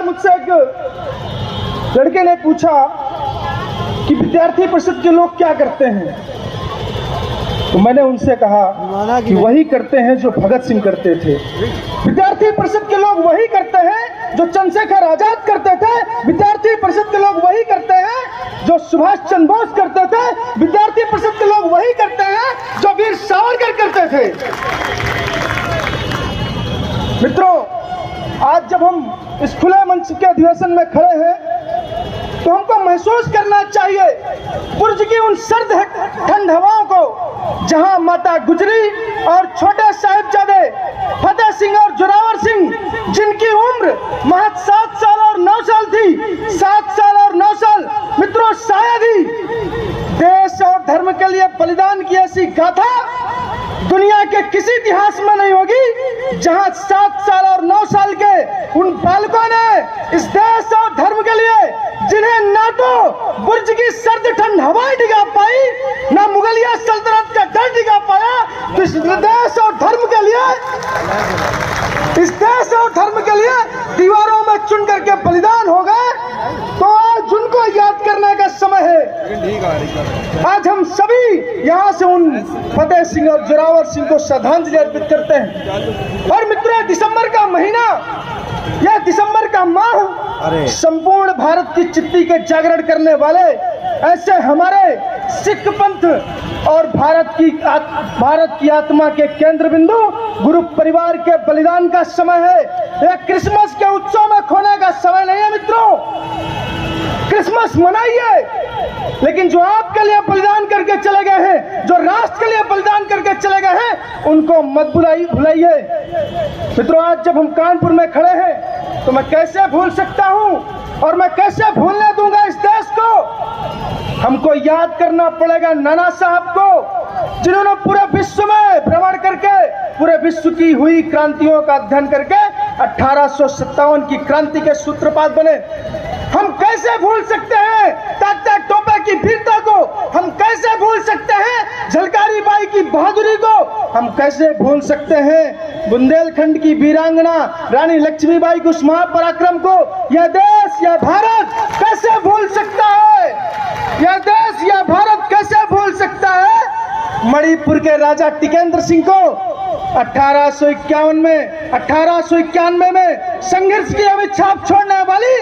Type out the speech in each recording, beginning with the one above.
मुझसे एक लड़के ने पूछा कि विद्यार्थी परिषद के लोग क्या करते हैं, तो मैंने उनसे कहा कि वही करते हैं जो भगत सिंह करते थे। विद्यार्थी परिषद के लोग वही करते हैं जो चंद्रशेखर आजाद करते थे। विद्यार्थी परिषद के लोग वही करते हैं जो सुभाष चंद्र बोस करते थे। विद्यार्थी परिषद के लोग वही करते हैं जो वीर सावरकर करते थे। मित्रों, आज जब हम इस खुले मंच के अधिवेशन में खड़े हैं तो हमको महसूस करना चाहिए बुर्ज की उन सर्द ठंड हवाओं को, जहां माता गुजरी और छोटे साहिबजादे फतेह सिंह और जोरावर सिंह, जिनकी उम्र महज 7 साल और 9 साल थी, 7 साल और 9 साल। मित्रों, शायद ही देश और धर्म के लिए बलिदान की ऐसी गाथा दुनिया के किसी इतिहास में नहीं होगी, जहां 7 साल और 9 साल के उन बालकों ने इस देश और धर्म के लिए, जिन्हें ना तो बुर्ज की सर्द ठंड हवाएं डिगा पाई, ना मुगलिया सल्तनत का डर डिगा पाया, तो इस देश और धर्म के लिए, इस देश और धर्म के लिए दीवारों में चुन करके बलिदान हो गए। तो आज उनको याद करने का समय है। आज हम सभी यहाँ से उन फतेह सिंह और जोरावर सिंह को श्रद्धांजलि अर्पित करते हैं। और मित्रों, दिसंबर का महीना या दिसंबर का माह संपूर्ण भारत की चित्ती के जागरण करने वाले ऐसे हमारे सिख पंथ और भारत की आत्मा के केंद्र बिंदु गुरु परिवार के बलिदान का समय है। यह क्रिसमस के उत्सव में खोने का समय नहीं है। मित्रों, क्रिसमस मनाइए, लेकिन जो आपके लिए बलिदान करके चले गए हैं, जो राष्ट्र के लिए बलिदान करके चले गए हैं, उनको मत भुलाइए। मित्रों, आज जब हम कानपुर में खड़े हैं तो मैं कैसे भूल सकता हूं और मैं कैसे भूलने दूंगा इस देश को। हमको याद करना पड़ेगा नाना साहब को, जिन्होंने पूरे विश्व में भ्रमण करके पूरे विश्व की हुई क्रांतियों का अध्ययन करके 1857 की क्रांति के सूत्रपात बने। हम कैसे भूल सकते हैं तात्या टोपे की वीरता को? हम कैसे भूल सकते हैं झलकारी बाई की बहादुरी को? हम कैसे भूल सकते हैं बुंदेलखंड की वीरांगना रानी लक्ष्मीबाई के उस महापराक्रम को? यह देश, यह भारत कैसे भूल सकता है? यह देश, यह भारत कैसे भूल सकता है मणिपुर के राजा टिकेंद्र सिंह को 1891 में संघर्ष की अमिट छाप छोड़ने वाली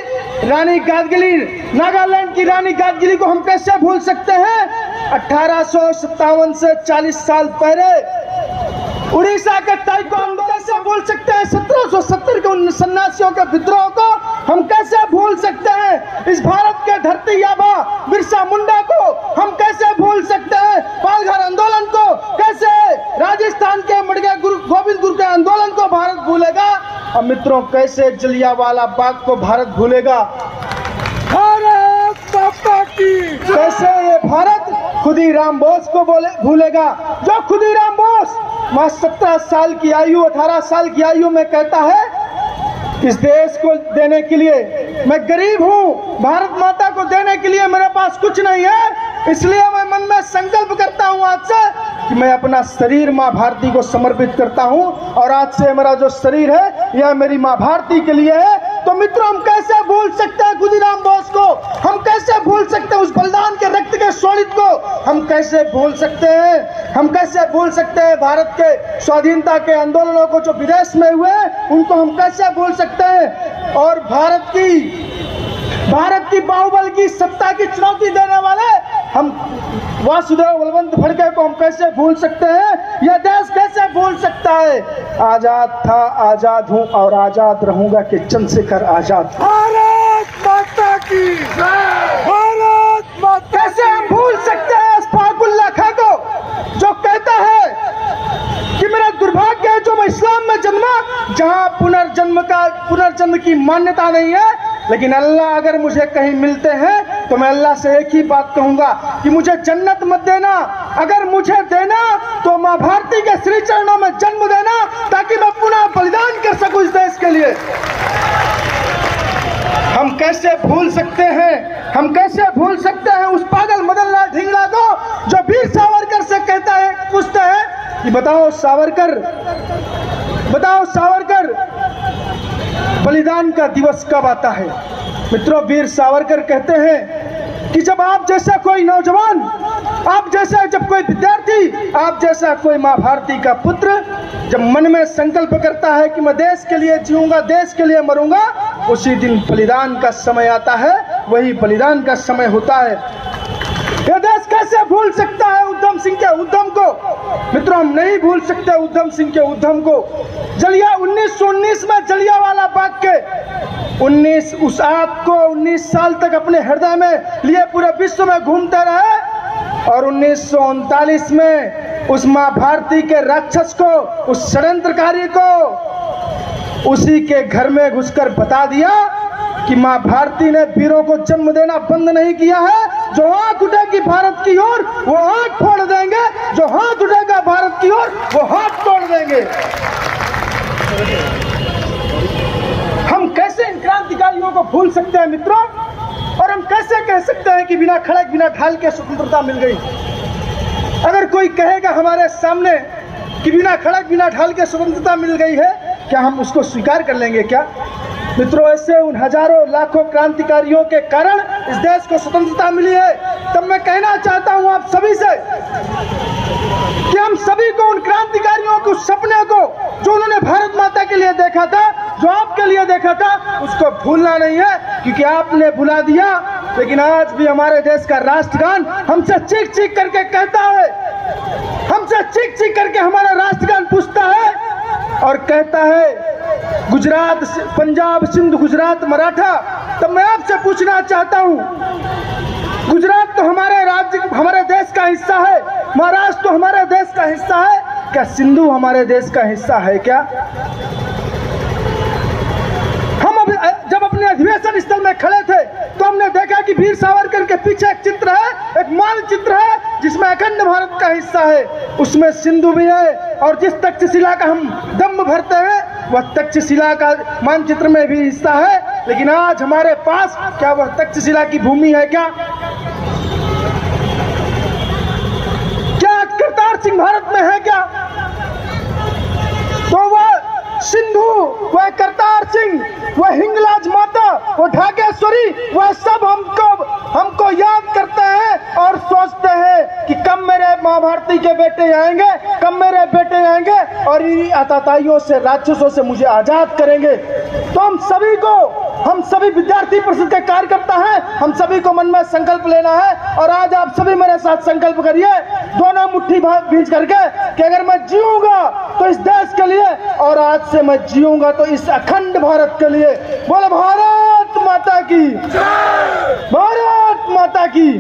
रानी गादगिली, नागालैंड की रानी गादगिली को हम कैसे भूल सकते हैं? 1857 से 40 साल पहले उड़ीसा के ताइको आंदोलन कैसे भूल सकते हैं? 1770 के उन सन्यासियों के विद्रोह को हम कैसे भूल सकते हैं? इस भारत के धरती आबा बिरसा मुंडा को हम कैसे भूल सकते हैं? पालघर आंदोलन को कैसे, राजस्थान के मडगे गोविंद गुरु के आंदोलन को भारत भूलेगा? और मित्रों, कैसे जलियांवाला बाग को भारत भूलेगा? भारत माता की। कैसे ये भारत खुदीराम बोस को भूलेगा, जो खुदीराम बोस 17 साल की आयु, 18 साल की आयु में कहता है इस देश को देने के लिए मैं गरीब हूँ, भारत माता को देने के लिए मेरे पास कुछ नहीं है, इसलिए मैं मन में संकल्प करता हूँ आज से कि मैं अपना शरीर माँ भारती को समर्पित करता हूँ, और आज से मेरा जो शरीर है यह मेरी माँ भारती के लिए है। तो मित्रों, हम कैसे भूल सकते हैं खुदीराम बोस को? हम कैसे भूल सकते हैं उस बलिदान के रक्त के शोणित को? हम कैसे भूल सकते हैं? हम कैसे भूल सकते हैं भारत के स्वाधीनता के आंदोलनों को जो विदेश में हुए उनको हम कैसे भूल सकते हैं? और भारत की बाहुबल की सत्ता की चुनौती देने वाले हम वासुदेव बलवंत फड़के को हम कैसे भूल सकते हैं? यह देश कैसे भूल सकता है? आजाद था, आजाद हूं और आजाद रहूंगा कि चंद्रशेखर आजाद। भारत माता की जय। भारत माता। कैसे हम भूल सकते हैं अशफाकुल्लाह खां को, जो कहता है कि मेरा दुर्भाग्य है जो मैं इस्लाम में जन्मा, जहां पुनर्जन्म की मान्यता नहीं है, लेकिन अल्लाह अगर मुझे कहीं मिलते हैं तो मैं अल्लाह से एक ही बात कहूंगा कि मुझे जन्नत मत देना, अगर मुझे देना तो माँ भारती के श्री चरणों में जन्म देना, ताकि मैं पुनः बलिदान कर सकूं इस देश के लिए। हम कैसे भूल सकते हैं, हम कैसे भूल सकते हैं उस पागल मदन लाल ढींगरा को जो वीर सावरकर से कहता है, पूछता है कि बताओ सावरकर बलिदान का दिवस कब आता है। मित्रों, वीर सावरकर कहते हैं कि जब आप जैसा कोई नौजवान, आप जैसा जब कोई विद्यार्थी, आप जैसा कोई माँ भारती का पुत्र जब मन में संकल्प करता है कि मैं देश के लिए जीऊंगा, देश के लिए मरूंगा, उसी दिन बलिदान का समय आता है, वही बलिदान का समय होता है। यह देश कैसे भूल सकता है उधम सिंह के उद्यम को। मित्रों, हम नहीं भूल सकते उधम सिंह के उद्यम को। 1919 में जलियांवाला बाग के 19 उस आग को 19 साल तक अपने हृदय में लिए पूरे विश्व में घूमते रहे, और 1939 में उस माँ भारती के राक्षस को, उस षड्यंत्रकारी को उसी के घर में घुसकर बता दिया कि माँ भारती ने वीरों को जन्म देना बंद नहीं किया है। जो आंख उठेगी भारत की ओर वो आंख फोड़ देंगे, जो हाथ उठेगा भारत की ओर वो हाथ तोड़ देंगे। हम कैसे इन क्रांतिकारियों को भूल सकते हैं मित्रों, और हम कैसे कह सकते हैं कि बिना खड़क बिना ढाल के स्वतंत्रता मिल गई। अगर कोई कहेगा हमारे सामने कि बिना खड़क बिना ढाल के स्वतंत्रता मिल गई है, क्या हम उसको स्वीकार कर लेंगे क्या। मित्रों, ऐसे उन हजारों लाखों क्रांतिकारियों के कारण इस देश को स्वतंत्रता मिली है। तब मैं कहना चाहता हूं आप सभी से कि हम सभी को उन क्रांतिकारियों के सपने को, जो उन्होंने भारत माता के लिए देखा था, जो आपके लिए देखा था, उसको भूलना नहीं है, क्योंकि आपने भुला दिया। लेकिन आज भी हमारे देश का राष्ट्रगान हमसे चीख चीख करके कहता है, हमसे चीख चीख करके हमारा राष्ट्रगान पूछता है और कहता है गुजरात, पंजाब, सिंध, गुजरात, मराठा। तब मैं आपसे पूछना चाहता हूं, गुजरात तो हमारे राज्य, हमारे देश का हिस्सा है, महाराष्ट्र तो हमारे देश का हिस्सा है, क्या सिंधु हमारे देश का हिस्सा है क्या। हम जब अपने अधिवेशन स्थल में खड़े थे तो हमने देखा कि वीर सावरकर के पीछे एक चित्र है, एक मानचित्र है जिसमें अखंड भारत का हिस्सा है, उसमें सिंधु भी है। और जिस तक्षशिला का हम दम भरते हैं वह तक्षशिला का मानचित्र में भी हिस्सा है। लेकिन आज हमारे पास क्या वह तक्षशिला की भूमि है क्या करतार सिंह भारत में है क्या। तो वह सिंधु, वह करतार सिंह, वह हिंगलाज माता, वह ढाकेश्वरी, वह सब हमको याद करते हैं और सोचते हैं कि कब मेरे माँ भारती के बेटे आएंगे, कब मेरे बेटे आएंगे और इन आतताइयों से, राक्षसों से मुझे आजाद करेंगे। तो हम सभी विद्यार्थी परिषद के कार्यकर्ता हैं, हम सभी को मन में संकल्प लेना है। और आज आप सभी मेरे साथ संकल्प करिए, दोनों मुट्ठी भींच करके, कि अगर मैं जीऊंगा तो इस देश के लिए, और आज से मैं जीऊंगा तो इस अखंड भारत के लिए। बोलो भारत माता की, भारत माता की।